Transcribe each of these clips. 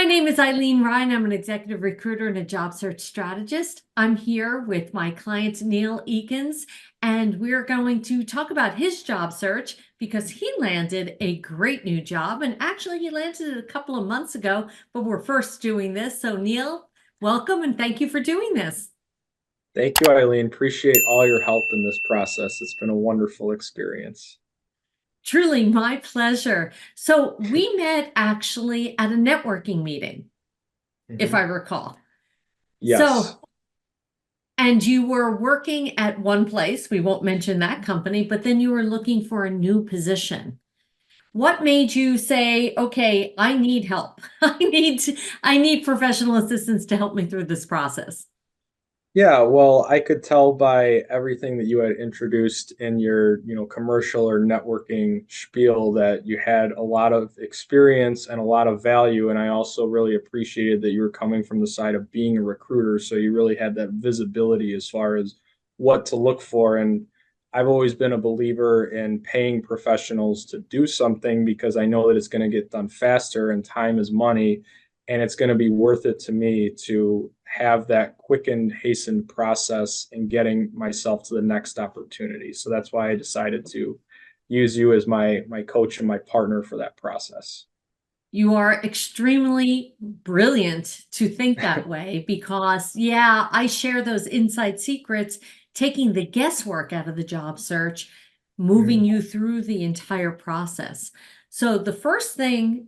My name is Ilene Ryan. I'm an executive recruiter and a job search strategist. I'm here with my client, Neil Ekins, and we're going to talk about his job search because he landed a great new job. And actually, he landed it a couple of months ago, but we're first doing this. So, Neil, welcome and thank you for doing this. Thank you, Eileen. Appreciate all your help in this process. It's been a wonderful experience. Truly my pleasure. So, we met actually at a networking meeting, if I recall. Yes. So, and you were working at one place, we won't mention that company, but then you were looking for a new position. What made you say, okay, I need help. I need professional assistance to help me through this process? Yeah, well, I could tell by everything that you had introduced in your, commercial or networking spiel that you had a lot of experience and a lot of value. And I also really appreciated that you were coming from the side of being a recruiter. So you really had that visibility as far as what to look for. And I've always been a believer in paying professionals to do something because I know that it's going to get done faster and time is money. And it's going to be worth it to me to have that quickened, hastened process in getting myself to the next opportunity. So that's why I decided to use you as my coach and my partner for that process. You are extremely brilliant to think that way because, yeah, I share those inside secrets, taking the guesswork out of the job search, moving you through the entire process. So the first thing,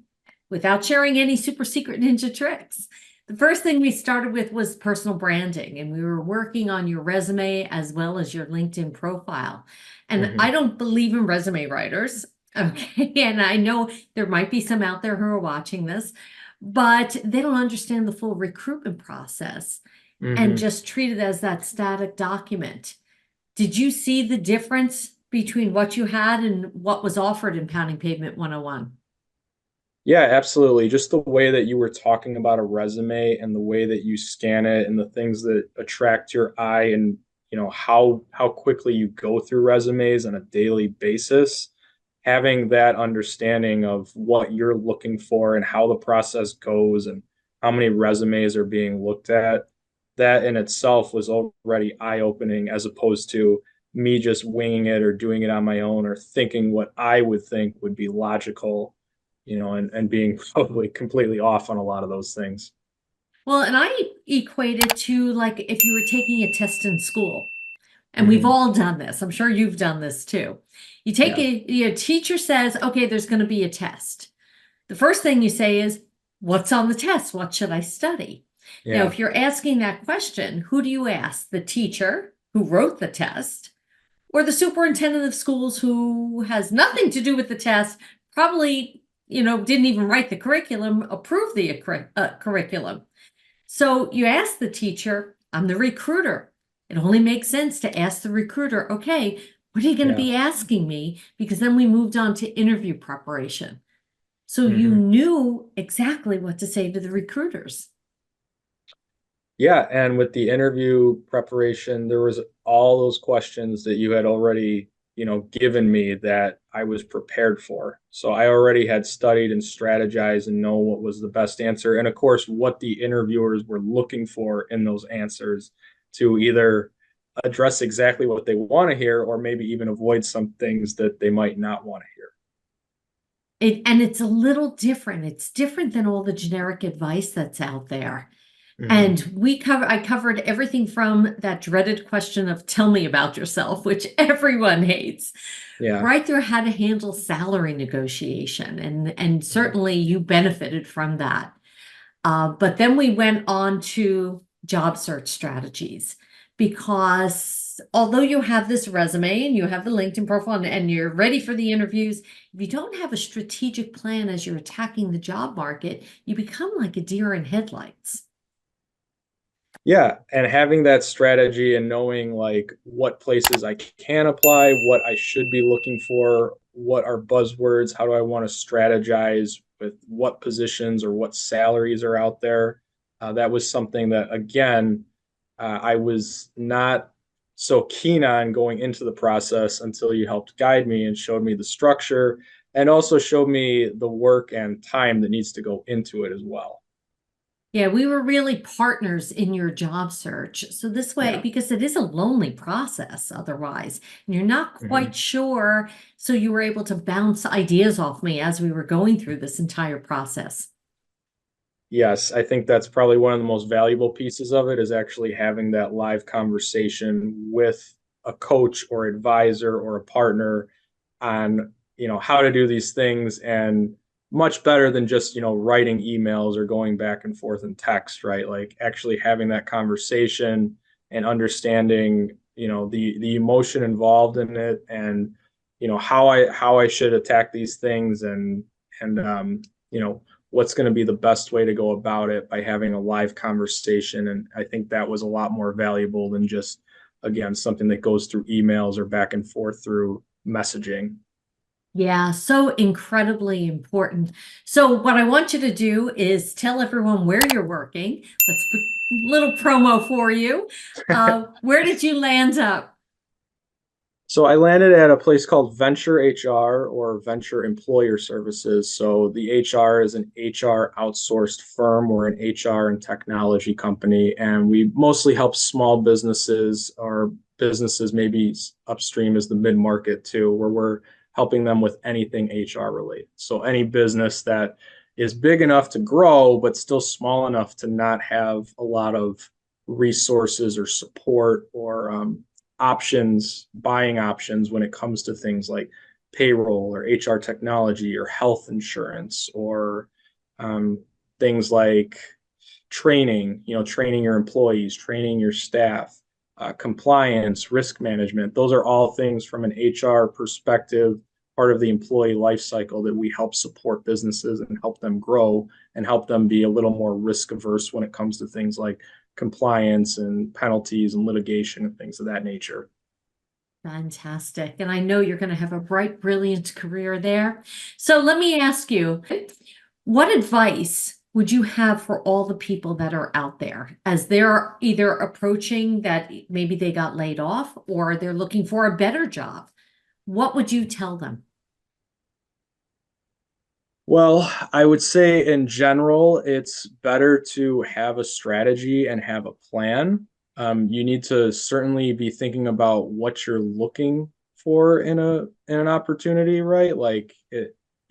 without sharing any super secret ninja tricks, the first thing we started with was personal branding, and we were working on your resume as well as your LinkedIn profile. And I don't believe in resume writers. Okay. And I know there might be some out there who are watching this, but they don't understand the full recruitment process and just treat it as that static document. Did you see the difference between what you had and what was offered in Pounding Pavement 101? Yeah, absolutely. Just the way that you were talking about a resume and the way that you scan it and the things that attract your eye and how quickly you go through resumes on a daily basis, having that understanding of what you're looking for and how the process goes and how many resumes are being looked at, that in itself was already eye-opening as opposed to me just winging it or doing it on my own or thinking what I would think would be logical, and being probably completely off on a lot of those things. Well, and I equate it to like if you were taking a test in school, and we've all done this. I'm sure you've done this too. You take Yeah. your teacher says, okay, there's going to be a test. The first thing you say is, what's on the test? What should I study? Now, Yeah. if you're asking that question, who do you ask? The teacher who wrote the test or the superintendent of schools who has nothing to do with the test, probably, didn't even write the curriculum, approve the curriculum. So you ask the teacher, I'm the recruiter. It only makes sense to ask the recruiter, okay, what are you going to Yeah. be asking me? Because then we moved on to interview preparation. So you hmm knew exactly what to say to the recruiters. Yeah. And with the interview preparation, there was all those questions that you had already, given me that I was prepared for. So I already had studied and strategized and know what was the best answer. And of course, what the interviewers were looking for in those answers to either address exactly what they want to hear or maybe even avoid some things that they might not want to hear. And it's a little different. It's different than all the generic advice that's out there. hmm And I covered everything from that dreaded question of tell me about yourself, which everyone hates, Yeah. right through how to handle salary negotiation. And certainly you benefited from that. But then we went on to job search strategies because although you have this resume and you have the LinkedIn profile and you're ready for the interviews, if you don't have a strategic plan as you're attacking the job market, you become like a deer in headlights. Yeah, and having that strategy and knowing like what places I can apply, what I should be looking for, what are buzzwords, how do I want to strategize with what positions or what salaries are out there. That was something that, again, I was not so keen on going into the process until you helped guide me and showed me the structure and also showed me the work and time that needs to go into it as well. Yeah, we were really partners in your job search. So this way, Yeah. because it is a lonely process otherwise, and you're not quite Mhm. sure. So you were able to bounce ideas off me as we were going through this entire process. Yes, I think that's probably one of the most valuable pieces of it is actually having that live conversation with a coach or advisor or a partner on, how to do these things, and much better than just, writing emails or going back and forth in text, right? Like actually having that conversation and understanding, the emotion involved in it, and how I should attack these things, and what's going to be the best way to go about it by having a live conversation. And I think that was a lot more valuable than just, again, something that goes through emails or back and forth through messaging. Yeah, so incredibly important. So what I want you to do is tell everyone where you're working. Let's put a little promo for you. Where did you land up? So I landed at a place called Venture HR, or Venture Employer Services. So the HR is an HR outsourced firm. We're an HR and technology company, and we mostly help small businesses, or businesses maybe upstream as the mid market too, where we're helping them with anything HR related. So any business that is big enough to grow, but still small enough to not have a lot of resources or support, or buying options when it comes to things like payroll or HR technology or health insurance, or um, things like training, training your employees, training your staff, compliance, risk management. Those are all things from an HR perspective, part of the employee life cycle that we help support businesses and help them grow and help them be a little more risk averse when it comes to things like compliance and penalties and litigation and things of that nature. Fantastic. And I know you're going to have a bright, brilliant career there. So let me ask you, what advice would you have for all the people that are out there as they're either approaching that maybe they got laid off or they're looking for a better job? What would you tell them? Well, I would say in general, it's better to have a strategy and have a plan. You need to certainly be thinking about what you're looking for in an opportunity, right? Like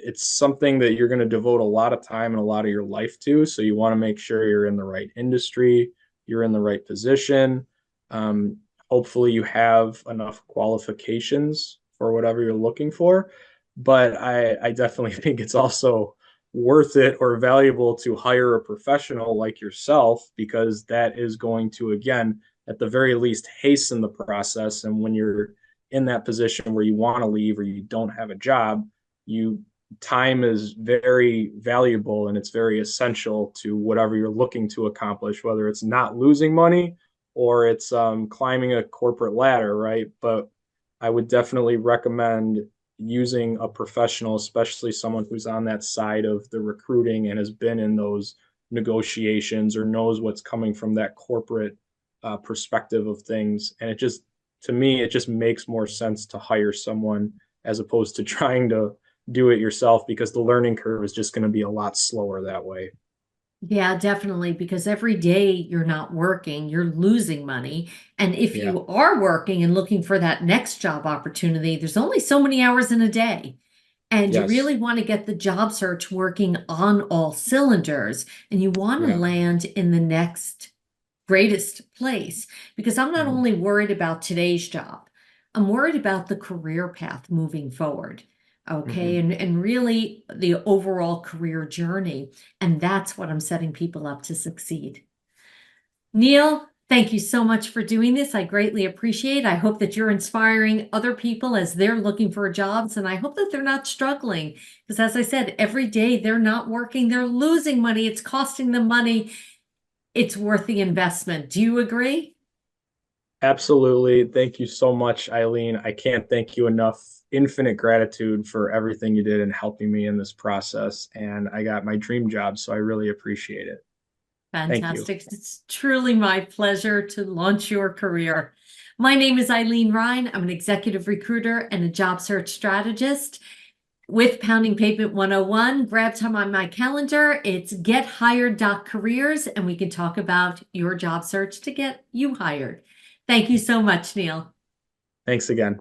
it's something that you're going to devote a lot of time and a lot of your life to. So you want to make sure you're in the right industry, you're in the right position. Um, Hopefully, you have enough qualifications for whatever you're looking for, but I definitely think it's also worth it or valuable to hire a professional like yourself, because that is going to, again, at the very least, hasten the process. And when you're in that position where you want to leave or you don't have a job, you time is very valuable and it's very essential to whatever you're looking to accomplish, whether it's not losing money or it's climbing a corporate ladder, right? But I would definitely recommend using a professional, especially someone who's on that side of the recruiting and has been in those negotiations or knows what's coming from that corporate perspective of things. And to me, it just makes more sense to hire someone as opposed to trying to do it yourself, because the learning curve is just going to be a lot slower that way. Yeah, definitely, because every day you're not working, you're losing money. And if Yeah. you are working and looking for that next job opportunity, there's only so many hours in a day. And you Yes. really want to get the job search working on all cylinders. And you want to Yeah. land in the next greatest place. Because I'm not Mhm. only worried about today's job, I'm worried about the career path moving forward. Okay. Mhm. And really the overall career journey. And that's what I'm setting people up to succeed. Neil, thank you so much for doing this. I greatly appreciate it. I hope that you're inspiring other people as they're looking for jobs, and I hope that they're not struggling. Because as I said, every day they're not working, they're losing money. It's costing them money. It's worth the investment. Do you agree? Absolutely. Thank you so much, Eileen. I can't thank you enough. Infinite gratitude for everything you did in helping me in this process. And I got my dream job, so I really appreciate it. Thank you. Fantastic. It's truly my pleasure to launch your career. My name is Eileen Ryan. I'm an executive recruiter and a job search strategist. with Pounding Pavement 101, grab time on my calendar. It's gethired.careers, and we can talk about your job search to get you hired. Thank you so much, Neil. Thanks again.